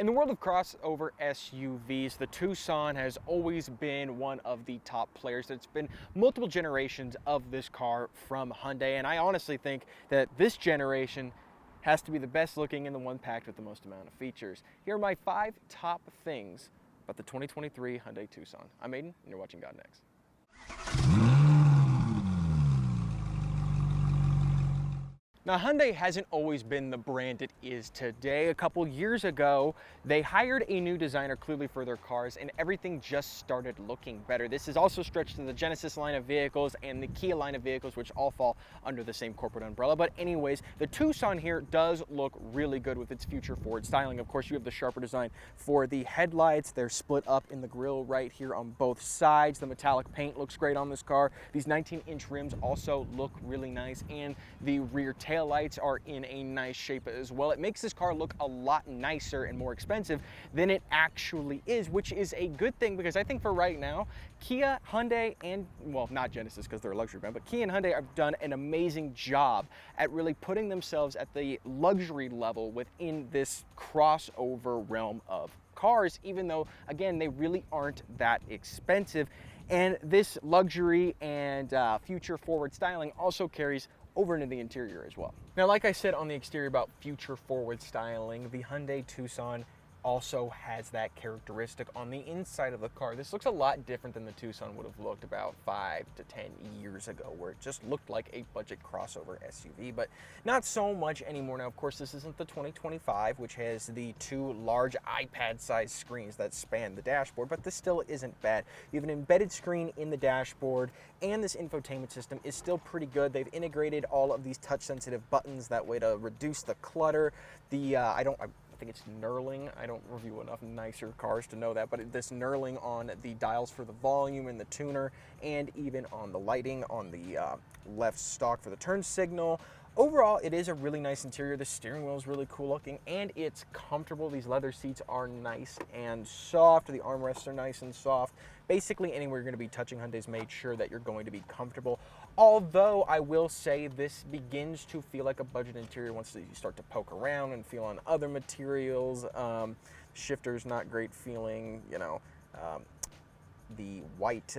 In the world of crossover SUVs, the Tucson has always been one of the top players. It's been multiple generations of this car from Hyundai, and I honestly think that this generation has to be the best looking and the one packed with the most amount of features. Here are my 5 top things about the 2023 Hyundai Tucson. I'm Aiden, and you're watching God Next. Now, Hyundai hasn't always been the brand it is today. A couple years ago, they hired a new designer clearly for their cars, and everything just started looking better. This is also stretched to the Genesis line of vehicles and the Kia line of vehicles, which all fall under the same corporate umbrella. But anyways, the Tucson here does look really good with its future forward styling. Of course, you have the sharper design for the headlights. They're split up in the grille right here on both sides. The metallic paint looks great on this car. These 19-inch rims also look really nice, and the rear taillights are in a nice shape as well. It makes this car look a lot nicer and more expensive than it actually is, which is a good thing because I think for right now, Kia, Hyundai, and, well, not Genesis because they're a luxury brand, but Kia and Hyundai have done an amazing job at really putting themselves at the luxury level within this crossover realm of cars, even though, again, they really aren't that expensive. And this luxury and future forward styling also carries over into the interior as well. Now, like I said on the exterior about future forward styling, the Hyundai Tucson also has that characteristic on the inside of the car. This looks a lot different than the Tucson would have looked about 5 to 10 years ago, where it just looked like a budget crossover SUV, but not so much anymore. Now, of course, this isn't the 2025, which has the 2 large iPad-sized screens that span the dashboard, but this still isn't bad. You have an embedded screen in the dashboard, and this infotainment system is still pretty good. They've integrated all of these touch-sensitive buttons that way to reduce the clutter. I think it's knurling. I don't review enough nicer cars to know that, but this knurling on the dials for the volume and the tuner, and even on the lighting on the left stalk for the turn signal. Overall, it is a really nice interior. The steering wheel is really cool looking, and it's comfortable. These leather seats are nice and soft. The armrests are nice and soft. Basically, anywhere you're going to be touching, Hyundai's made sure that you're going to be comfortable. Although, I will say this begins to feel like a budget interior once you start to poke around and feel on other materials. Shifter's not great feeling, you know. The white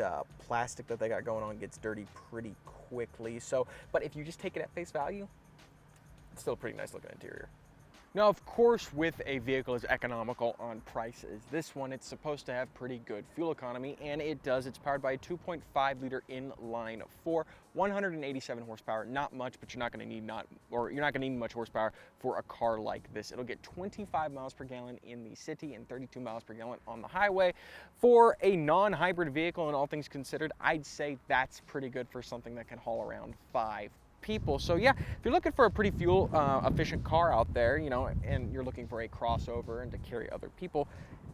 plastic that they got going on gets dirty pretty quickly. So, but if you just take it at face value, it's still a pretty nice looking interior. Now, of course, with a vehicle as economical on price as this one, it's supposed to have pretty good fuel economy, and it does. It's powered by a 2.5-liter inline 4, 187 horsepower. Not much, but you're not going to need much horsepower for a car like this. It'll get 25 miles per gallon in the city and 32 miles per gallon on the highway. For a non-hybrid vehicle, and all things considered, I'd say that's pretty good for something that can haul around 5 people. So yeah, if you're looking for a pretty fuel efficient car out there, you know, and you're looking for a crossover and to carry other people,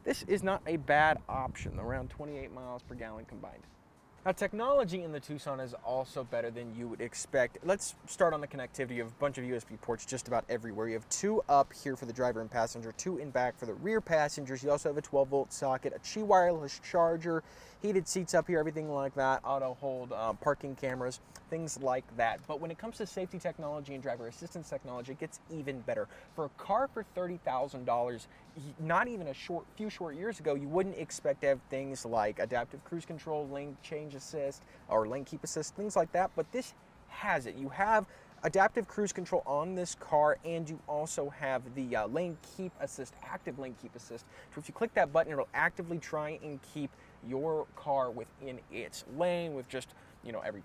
this is not a bad option, around 28 miles per gallon combined. Now, technology in the Tucson is also better than you would expect. Let's start on the connectivity. You have a bunch of USB ports just about everywhere. You have 2 up here for the driver and passenger, 2 in back for the rear passengers. You also have a 12-volt socket, a Qi wireless charger, heated seats up here, everything like that, auto hold, parking cameras, things like that. But when it comes to safety technology and driver assistance technology, it gets even better. For a car for $30,000, not even a few short years ago, you wouldn't expect to have things like adaptive cruise control, lane change assist, or lane keep assist, things like that, but this has it. You have adaptive cruise control on this car, and you also have the lane keep assist, active lane keep assist. So if you click that button, it'll actively try and keep your car within its lane with just, you know, every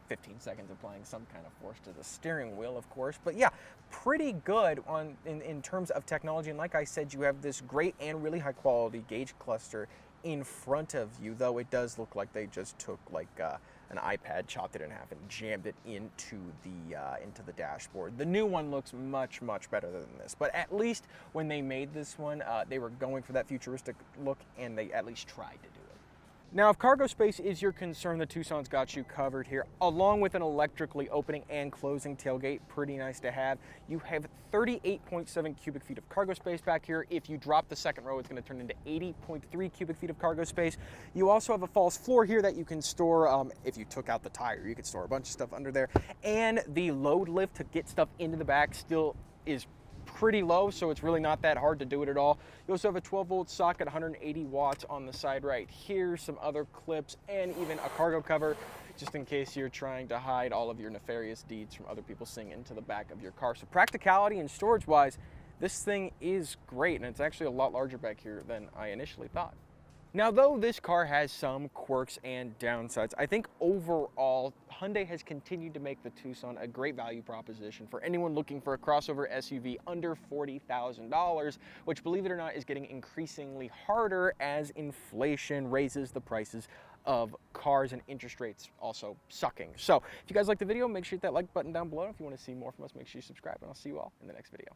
15 seconds applying some kind of force to the steering wheel, of course. But yeah, pretty good in terms of technology. And like I said, you have this great and really high quality gauge cluster in front of you, though it does look like they just took like an iPad, chopped it in half, and jammed it into the dashboard. The new one looks much better than this, but at least when they made this one, they were going for that futuristic look, and they at least tried to do it. Now, if cargo space is your concern, the Tucson's got you covered here, along with an electrically opening and closing tailgate. Pretty nice to have. You have 38.7 cubic feet of cargo space back here. If you drop the second row, it's going to turn into 80.3 cubic feet of cargo space. You also have a false floor here that you can store, if you took out the tire, you could store a bunch of stuff under there. And the load lift to get stuff into the back still is pretty low, so it's really not that hard to do it at all. You also have a 12-volt socket, 180 watts on the side right here, some other clips, and even a cargo cover, just in case you're trying to hide all of your nefarious deeds from other people seeing into the back of your car. So practicality and storage-wise, this thing is great, and it's actually a lot larger back here than I initially thought. Now, though this car has some quirks and downsides, I think overall, Hyundai has continued to make the Tucson a great value proposition for anyone looking for a crossover SUV under $40,000, which, believe it or not, is getting increasingly harder as inflation raises the prices of cars and interest rates also sucking. So if you guys like the video, make sure you hit that like button down below. If you want to see more from us, make sure you subscribe, and I'll see you all in the next video.